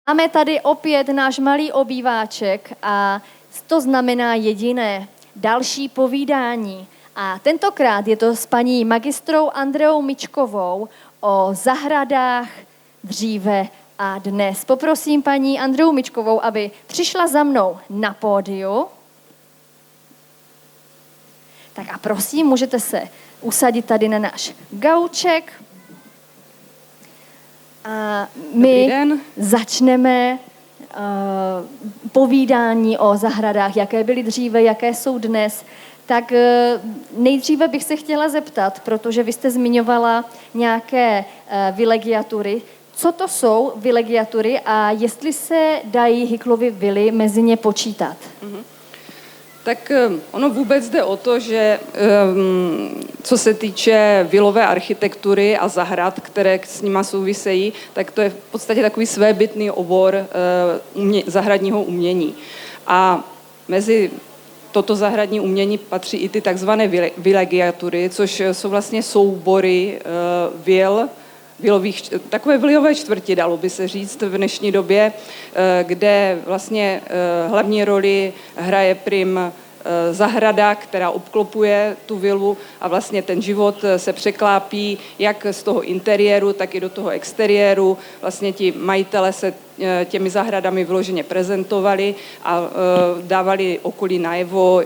Máme tady opět náš malý obýváček a to znamená jediné, další povídání. A tentokrát je to s paní magistrou Andreou Mičkovou o zahradách dříve a dnes. Poprosím paní Andreu Mičkovou, aby přišla za mnou na pódiu. Tak a prosím, můžete se usadit tady na náš gauček. A my začneme povídání o zahradách, jaké byly dříve, jaké jsou dnes. Tak nejdříve bych se chtěla zeptat, protože vy jste zmiňovala nějaké vilegiatury. Co to jsou vilegiatury a jestli se dají Hyklovy vily mezi ně počítat? Tak ono vůbec jde o to, že co se týče vilové architektury a zahrad, které s nima souvisejí, tak to je v podstatě takový svébytný obor zahradního umění. A mezi toto zahradní umění patří i ty takzvané vilegiatury, což jsou vlastně soubory takové vilové čtvrti, dalo by se říct v dnešní době, kde vlastně hlavní roli hraje prim zahrada, která obklopuje tu vilu a vlastně ten život se překlápí jak z toho interiéru, tak i do toho exteriéru. Vlastně ti majitele se těmi zahradami vyloženě prezentovali a dávali okolí najevo,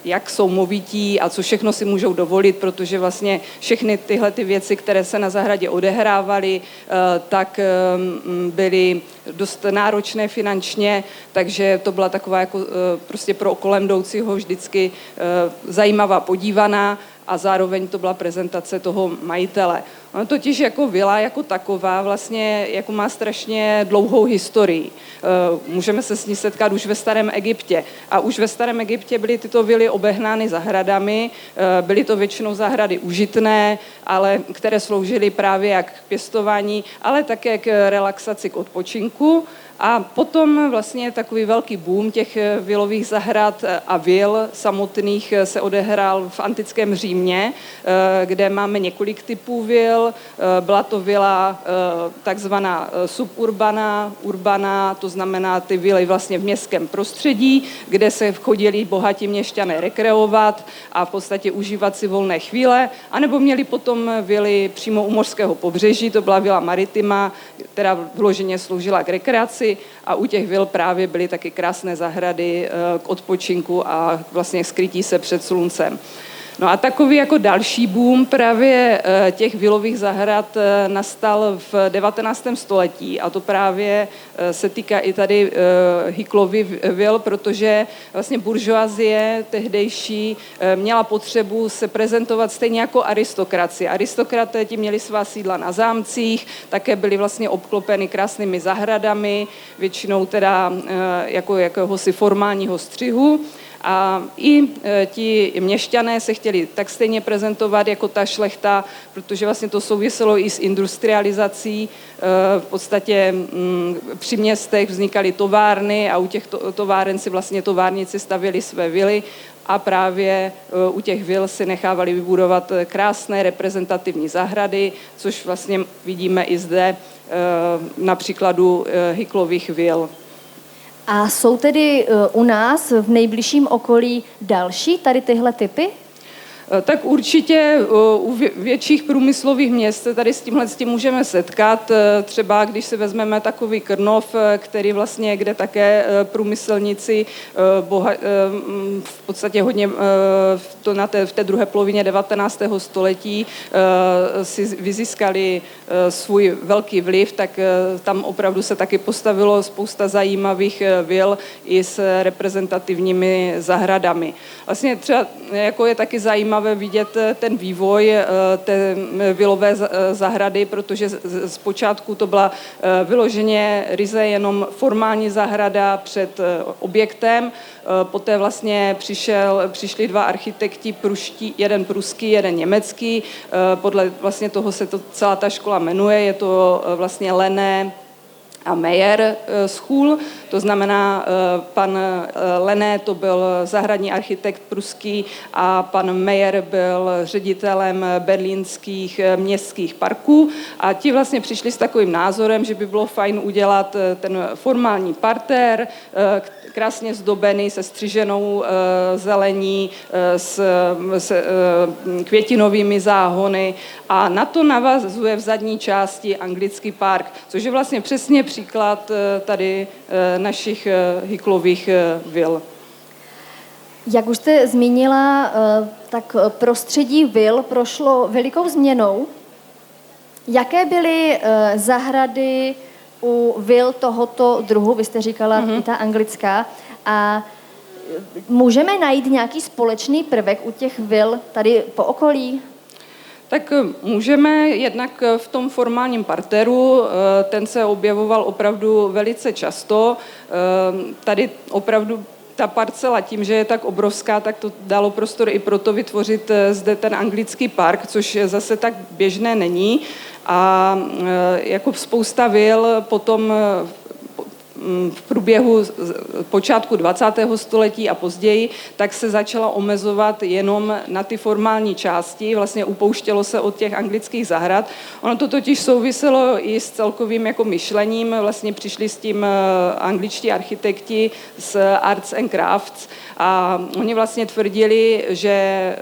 jak jsou movití a co všechno si můžou dovolit, protože vlastně všechny tyhle ty věci, které se na zahradě odehrávaly, tak byly dost náročné finančně, takže to byla taková jako prostě pro kolem jdoucího vždycky zajímavá podívaná a zároveň to byla prezentace toho majitele. Ono totiž jako vila jako taková vlastně jako má strašně dlouhou historii. Můžeme se s ní setkat už ve Starém Egyptě. A už ve Starém Egyptě byly tyto vily obehnány zahradami, byly to většinou zahrady užitné, ale které sloužily právě jak k pěstování, ale také k relaxaci, k odpočinku. A potom vlastně takový velký boom těch vilových zahrad a vil samotných se odehrál v antickém Římě, kde máme několik typů vil. Byla to vila takzvaná suburbaná, urbaná, to znamená ty vily vlastně v městském prostředí, kde se chodili bohatí měšťané rekreovat a v podstatě užívat si volné chvíle, anebo měli potom vily přímo u mořského pobřeží, to byla vila maritima, která vloženě sloužila k rekreaci, a u těch vil právě byly taky krásné zahrady k odpočinku a vlastně skrytí se před sluncem. No a takový jako další boom právě těch vilových zahrad nastal v 19. století a to právě se týká i tady Hyklovy vil, protože vlastně buržoazie tehdejší měla potřebu se prezentovat stejně jako aristokracie. Aristokraté ti měli svá sídla na zámcích, také byly vlastně obklopeny krásnými zahradami, většinou teda jako jakéhosi formálního střihu. A i ti měšťané se chtěli tak stejně prezentovat jako ta šlechta, protože vlastně to souviselo i s industrializací. V podstatě při městech vznikaly továrny a u těch továren si vlastně továrníci stavěli své vily a právě u těch vil si nechávali vybudovat krásné reprezentativní zahrady, což vlastně vidíme i zde na příkladu Hyklových vil. A jsou tedy u nás v nejbližším okolí další tady tyhle typy? Tak určitě u větších průmyslových měst se tady s tímhle můžeme setkat. Třeba když si vezmeme takový Krnov, který vlastně, kde také průmyslníci v podstatě hodně v té druhé polovině 19. století si vyzískali svůj velký vliv, tak tam opravdu se taky postavilo spousta zajímavých vil i s reprezentativními zahradami. Vlastně třeba jako je taky zajímavé vidět ten vývoj té vilové zahrady, protože zpočátku to byla vyloženě ryze jenom formální zahrada před objektem. Poté vlastně přišli dva architekti, jeden pruský, jeden německý. Podle vlastně toho se to celá ta škola jmenuje. Je to vlastně Lené a Meyer School, to znamená pan Lenné to byl zahradní architekt pruský a pan Meyer byl ředitelem berlínských městských parků a ti vlastně přišli s takovým názorem, že by bylo fajn udělat ten formální parter, krásně zdobený se střiženou zelení, s květinovými záhony a na to navazuje v zadní části anglický park, což je vlastně přesně příklad tady našich hyklových vil. Jak už jste zmínila, tak prostředí vil prošlo velikou změnou. Jaké byly zahrady u vil tohoto druhu, vy jste říkala i ta anglická, a můžeme najít nějaký společný prvek u těch vil tady po okolí? Tak můžeme jednak v tom formálním parteru, ten se objevoval opravdu velice často. Tady opravdu ta parcela tím, že je tak obrovská, tak to dalo prostor i proto vytvořit zde ten anglický park, což zase tak běžné není. A jako spousta vil potom v průběhu počátku 20. století a později, tak se začala omezovat jenom na ty formální části, vlastně upouštělo se od těch anglických zahrad. Ono to totiž souviselo i s celkovým jako myšlením, vlastně přišli s tím angličtí architekti z Arts and Crafts a oni vlastně tvrdili, že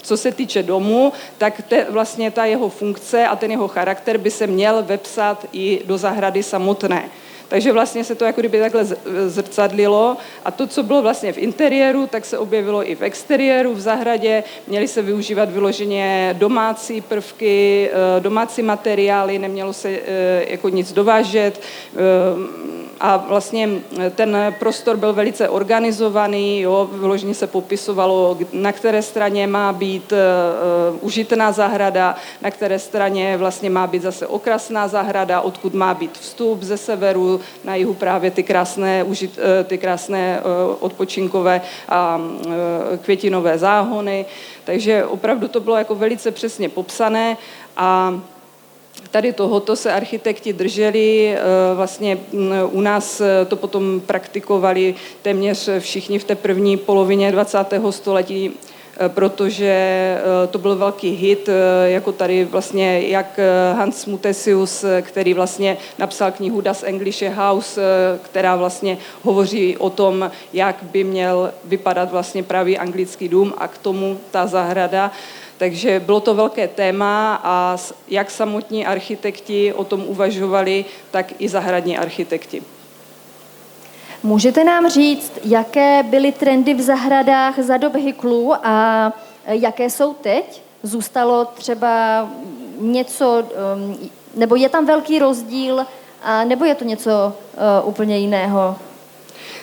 co se týče domu, tak vlastně ta jeho funkce a ten jeho charakter by se měl vepsat i do zahrady samotné. Takže vlastně se to jako kdyby takhle zrcadlilo a to, co bylo vlastně v interiéru, tak se objevilo i v exteriéru, v zahradě. Měly se využívat vyloženě domácí prvky, domácí materiály, nemělo se jako nic dovážet a vlastně ten prostor byl velice organizovaný, jo, vyloženě se popisovalo, na které straně má být užitná zahrada, na které straně vlastně má být zase okrasná zahrada, odkud má být vstup ze severu, na jihu právě ty krásné odpočinkové a květinové záhony. Takže opravdu to bylo jako velice přesně popsané a tady tohoto se architekti drželi, vlastně u nás to potom praktikovali téměř všichni v té první polovině 20. století, protože to byl velký hit, jako tady vlastně jak Hans Mutesius, který vlastně napsal knihu Das Englische Haus, která vlastně hovoří o tom, jak by měl vypadat vlastně pravý anglický dům a k tomu ta zahrada. Takže bylo to velké téma a jak samotní architekti o tom uvažovali, tak i zahradní architekti. Můžete nám říct, jaké byly trendy v zahradách za dob hyklů a jaké jsou teď? Zůstalo třeba něco, nebo je tam velký rozdíl, nebo je to něco úplně jiného?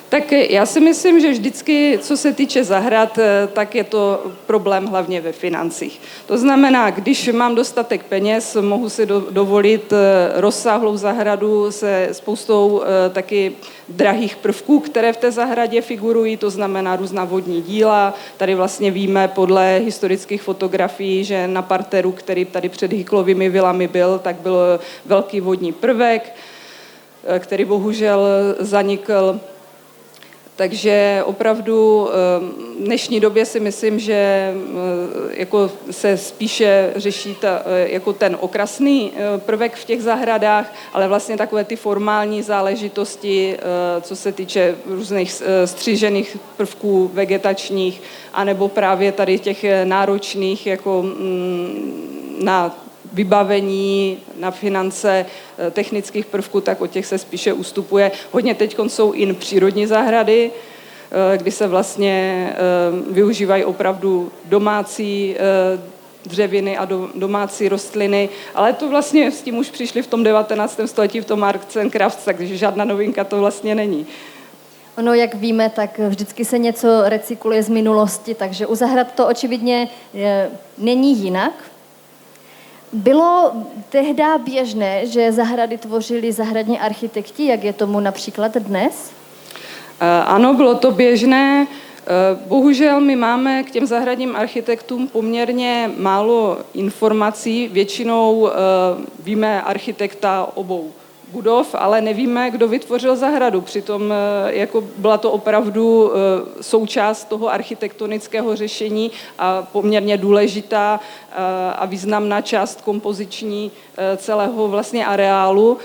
Tak já si myslím, že vždycky, co se týče zahrad, tak je to problém hlavně ve financích. To znamená, když mám dostatek peněz, mohu si dovolit rozsáhlou zahradu se spoustou taky drahých prvků, které v té zahradě figurují, to znamená různá vodní díla. Tady vlastně víme podle historických fotografií, že na parteru, který tady před hyklovými vilami byl, tak byl velký vodní prvek, který bohužel zanikl. Takže opravdu v dnešní době si myslím, že jako se spíše řeší jako ten okrasný prvek v těch zahradách, ale vlastně takové ty formální záležitosti, co se týče různých střižených prvků vegetačních, anebo právě tady těch náročných jako na vybavení, na finance technických prvků, tak od těch se spíše ustupuje. Hodně teď jsou in přírodní zahrady, kdy se vlastně využívají opravdu domácí dřeviny a domácí rostliny, ale to vlastně s tím už přišli v tom 19. století v tom Arts and Crafts, takže žádná novinka to vlastně není. Ono, jak víme, tak vždycky se něco recykluje z minulosti, takže u zahrad to očividně není jinak. Bylo tehdy běžné, že zahrady tvořili zahradní architekti, jak je tomu například dnes? Ano, bylo to běžné. Bohužel my máme k těm zahradním architektům poměrně málo informací. Většinou víme architekta obou budov, ale nevíme, kdo vytvořil zahradu. Přitom jako byla to opravdu součást toho architektonického řešení a poměrně důležitá a významná část kompoziční celého vlastně areálu.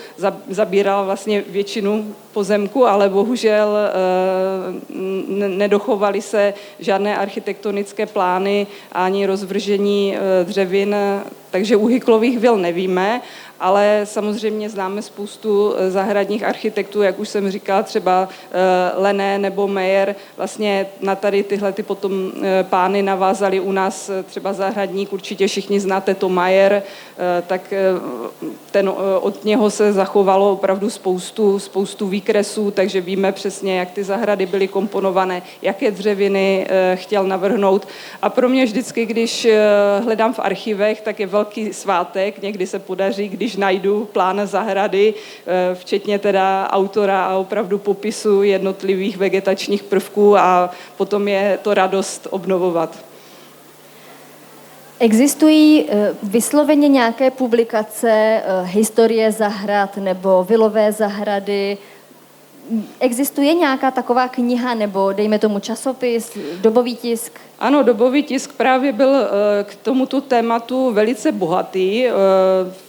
Zabírala vlastně většinu pozemku, ale bohužel nedochovaly se žádné architektonické plány ani rozvržení dřevin, takže u Hyklových vil nevíme, ale samozřejmě známe spoustu zahradních architektů, jak už jsem říkala, třeba Lenné nebo Meyer, vlastně na tady tyhle ty potom pány navázali u nás třeba zahradník, určitě všichni znáte to Meyer, tak od něho se zachovalo opravdu spoustu výkresů, takže víme přesně, jak ty zahrady byly komponované, jaké dřeviny chtěl navrhnout. A pro mě vždycky, když hledám v archivech, tak je velký svátek, někdy se podaří, když najdu plán zahrady, včetně teda autora a opravdu popisu jednotlivých vegetačních prvků a potom je to radost obnovovat. Existují vysloveně nějaké publikace historie zahrad nebo vilové zahrady? Existuje nějaká taková kniha nebo dejme tomu časopis, dobový tisk? Ano, dobový tisk právě byl k tomuto tématu velice bohatý.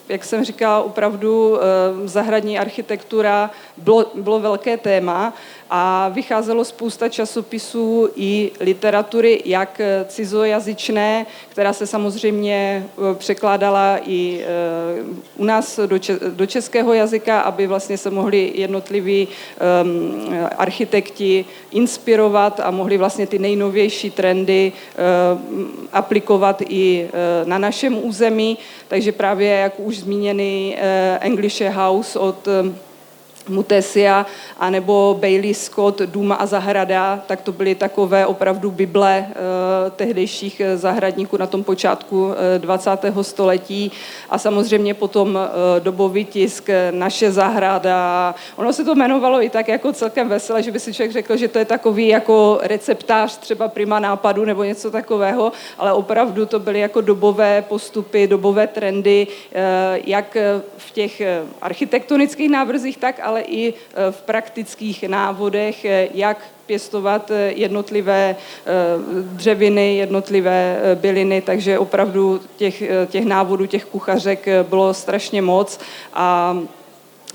Jak jsem říkala, opravdu zahradní architektura bylo velké téma a vycházelo spousta časopisů i literatury, jak cizojazyčné, která se samozřejmě překládala i u nás do českého jazyka, aby vlastně se mohli jednotliví architekti inspirovat a mohli vlastně ty nejnovější trendy aplikovat i na našem území. Takže právě, jak už zmíněný English House od Mutesia, anebo Bailey Scott, Dům a zahrada, tak to byly takové opravdu bible tehdejších zahradníků na tom počátku 20. století. A samozřejmě potom dobový tisk Naše zahrada. Ono se to jmenovalo i tak jako celkem veselé, že by si člověk řekl, že to je takový jako receptář třeba Prima nápadu nebo něco takového, ale opravdu to byly jako dobové postupy, dobové trendy, jak v těch architektonických návrzích, tak ale i v praktických návodech, jak pěstovat jednotlivé dřeviny, jednotlivé byliny, takže opravdu těch návodů, těch kuchařek bylo strašně moc a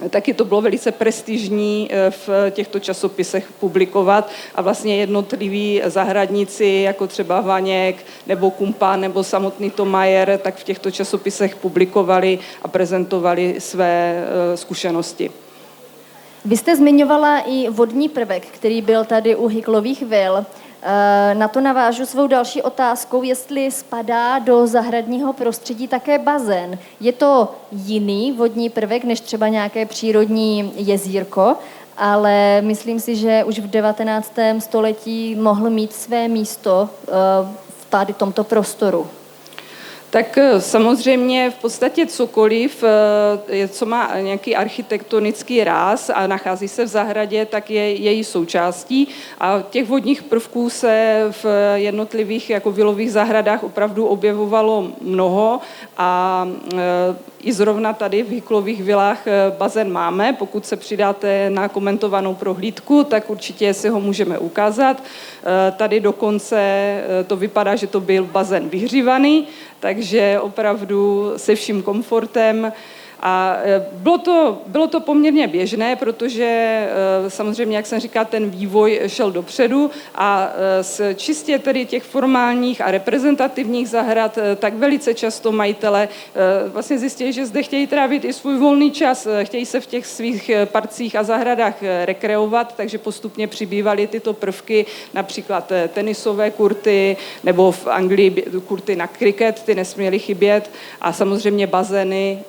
taky to bylo velice prestižní v těchto časopisech publikovat a vlastně jednotliví zahradníci, jako třeba Vaněk nebo Kumpa nebo samotný Tom Meyer, tak v těchto časopisech publikovali a prezentovali své zkušenosti. Vy jste zmiňovala i vodní prvek, který byl tady u Hyklových vil. Na to navážu svou další otázkou, jestli spadá do zahradního prostředí také bazén. Je to jiný vodní prvek než třeba nějaké přírodní jezírko, ale myslím si, že už v 19. století mohl mít své místo v tady tomto prostoru. Tak samozřejmě v podstatě cokoliv, co má nějaký architektonický ráz a nachází se v zahradě, tak je její součástí a těch vodních prvků se v jednotlivých jako vilových zahradách opravdu objevovalo mnoho a i zrovna tady v Hyklových vilách bazén máme. Pokud se přidáte na komentovanou prohlídku, tak určitě si ho můžeme ukázat. Tady dokonce to vypadá, že to byl bazén vyhřívaný, takže opravdu se vším komfortem. A bylo to poměrně běžné, protože samozřejmě, jak jsem říkala, ten vývoj šel dopředu a z čistě tedy těch formálních a reprezentativních zahrad, tak velice často majitele vlastně zjistili, že zde chtějí trávit i svůj volný čas, chtějí se v těch svých parcích a zahradách rekreovat, takže postupně přibývaly tyto prvky, například tenisové kurty nebo v Anglii kurty na kriket, ty nesměly chybět a samozřejmě bazény,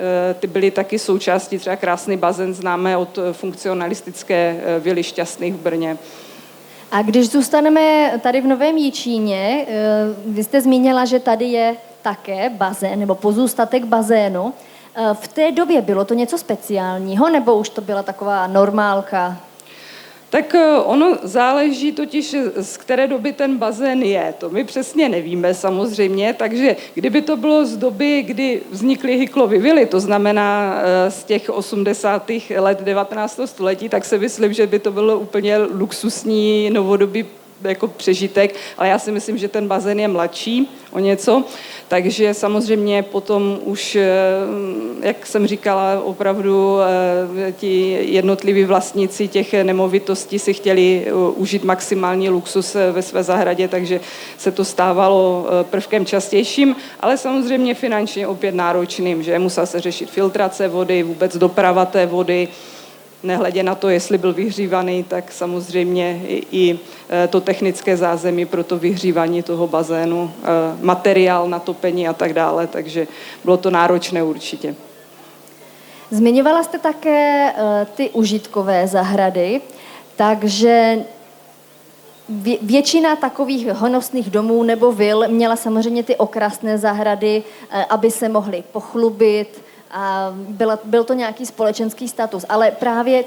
ty byly taky součástí, třeba krásný bazén známe od funkcionalistické vily Šťastných v Brně. A když zůstaneme tady v Novém Jičíně, vy jste zmínila, že tady je také bazén nebo pozůstatek bazénu. V té době bylo to něco speciálního nebo už to byla taková normálka? Tak ono záleží totiž, z které doby ten bazén je. To my přesně nevíme samozřejmě, takže kdyby to bylo z doby, kdy vznikly Hyklovy vily, to znamená z těch 80. let 19. století, tak si myslím, že by to bylo úplně luxusní novodobý jako přežitek, ale já si myslím, že ten bazén je mladší o něco, takže samozřejmě potom už, jak jsem říkala, opravdu ti jednotliví vlastníci těch nemovitostí si chtěli užít maximální luxus ve své zahradě, takže se to stávalo prvkem častějším, ale samozřejmě finančně opět náročným, že musela se řešit filtrace vody, vůbec doprava té vody, nehledě na to, jestli byl vyhřívaný, tak samozřejmě i to technické zázemí pro to vyhřívání toho bazénu, materiál na topení a tak dále, takže bylo to náročné určitě. Zmiňovala jste také ty užitkové zahrady, takže většina takových honosných domů nebo vil měla samozřejmě ty okrasné zahrady, aby se mohli pochlubit, a byl to nějaký společenský status, ale právě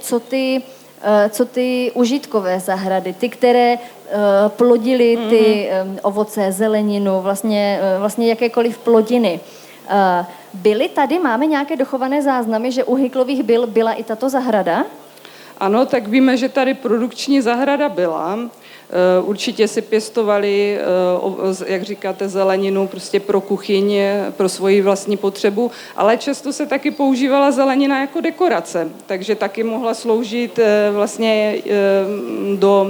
co ty užitkové zahrady, ty, které plodily ty ovoce, zeleninu, vlastně jakékoliv plodiny. Byly tady, máme nějaké dochované záznamy, že u Hyklových byla i tato zahrada? Ano, tak víme, že tady produkční zahrada byla. Určitě si pěstovali, jak říkáte, zeleninu prostě pro kuchyň, pro svoji vlastní potřebu, ale často se taky používala zelenina jako dekorace, takže taky mohla sloužit vlastně do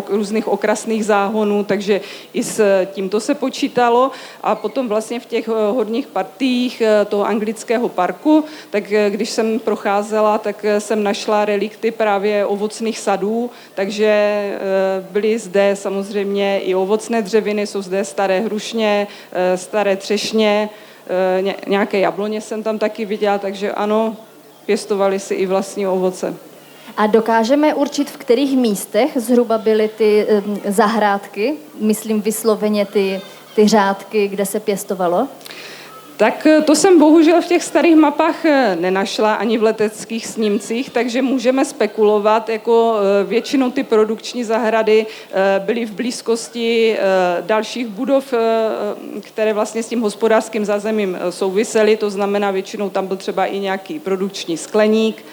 různých okrasných záhonů, takže i s tímto se počítalo a potom vlastně v těch horních partiích toho anglického parku, tak když jsem procházela, tak jsem našla relikty právě ovocných sadů, takže byly zde samozřejmě i ovocné dřeviny, jsou zde staré hrušně, staré třešně, nějaké jabloně jsem tam taky viděla, takže ano, pěstovali si i vlastní ovoce. A dokážeme určit, v kterých místech zhruba byly ty zahrádky, myslím vysloveně ty řádky, kde se pěstovalo? Tak to jsem bohužel v těch starých mapách nenašla, ani v leteckých snímcích, takže můžeme spekulovat, jako většinou ty produkční zahrady byly v blízkosti dalších budov, které vlastně s tím hospodářským zázemím souvisely, to znamená většinou tam byl třeba i nějaký produkční skleník,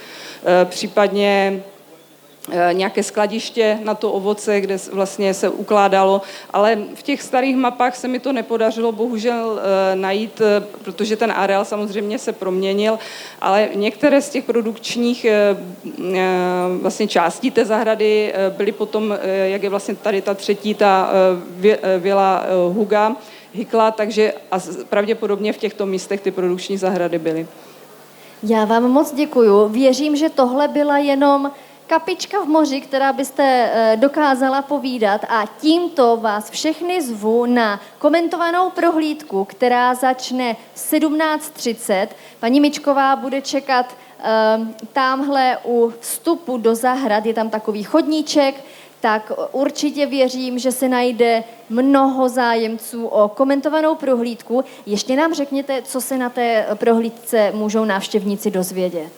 případně nějaké skladiště na to ovoce, kde vlastně se ukládalo, ale v těch starých mapách se mi to nepodařilo bohužel najít, protože ten areál samozřejmě se proměnil, ale některé z těch produkčních vlastně částí té zahrady byly potom, jak je vlastně tady ta třetí, ta vila Hykla, takže pravděpodobně v těchto místech ty produkční zahrady byly. Já vám moc děkuju. Věřím, že tohle byla jenom kapička v moři, která byste dokázala povídat a tímto vás všechny zvu na komentovanou prohlídku, která začne v 17:30. Paní Mičková bude čekat támhle u vstupu do zahrad, je tam takový chodníček, tak určitě věřím, že se najde mnoho zájemců o komentovanou prohlídku. Ještě nám řekněte, co se na té prohlídce můžou návštěvníci dozvědět.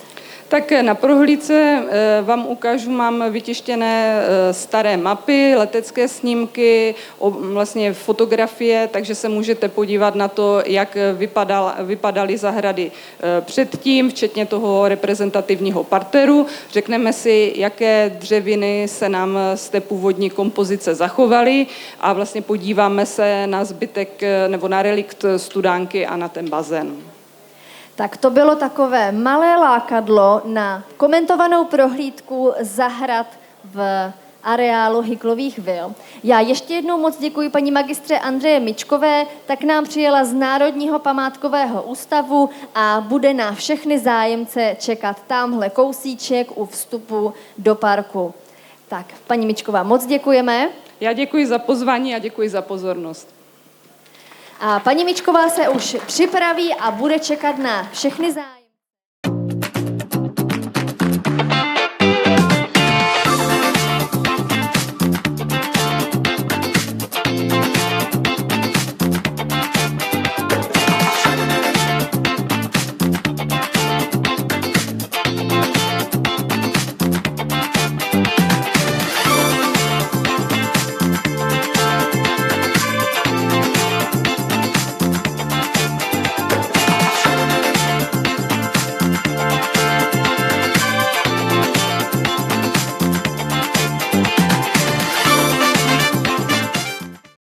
Tak na prohlídce vám ukážu, mám vytištěné staré mapy, letecké snímky, vlastně fotografie, takže se můžete podívat na to, jak vypadaly zahrady předtím, včetně toho reprezentativního parteru. Řekneme si, jaké dřeviny se nám z té původní kompozice zachovaly a vlastně podíváme se na zbytek nebo na relikt studánky a na ten bazén. Tak to bylo takové malé lákadlo na komentovanou prohlídku zahrad v areálu Hyklových vil. Já ještě jednou moc děkuji paní magistře Andreje Mičkové, tak nám přijela z Národního památkového ústavu a bude na všechny zájemce čekat tamhle kousíček u vstupu do parku. Tak, paní Mičková, moc děkujeme. Já děkuji za pozvání a děkuji za pozornost. A paní Mičková se už připraví a bude čekat na všechny zájemce.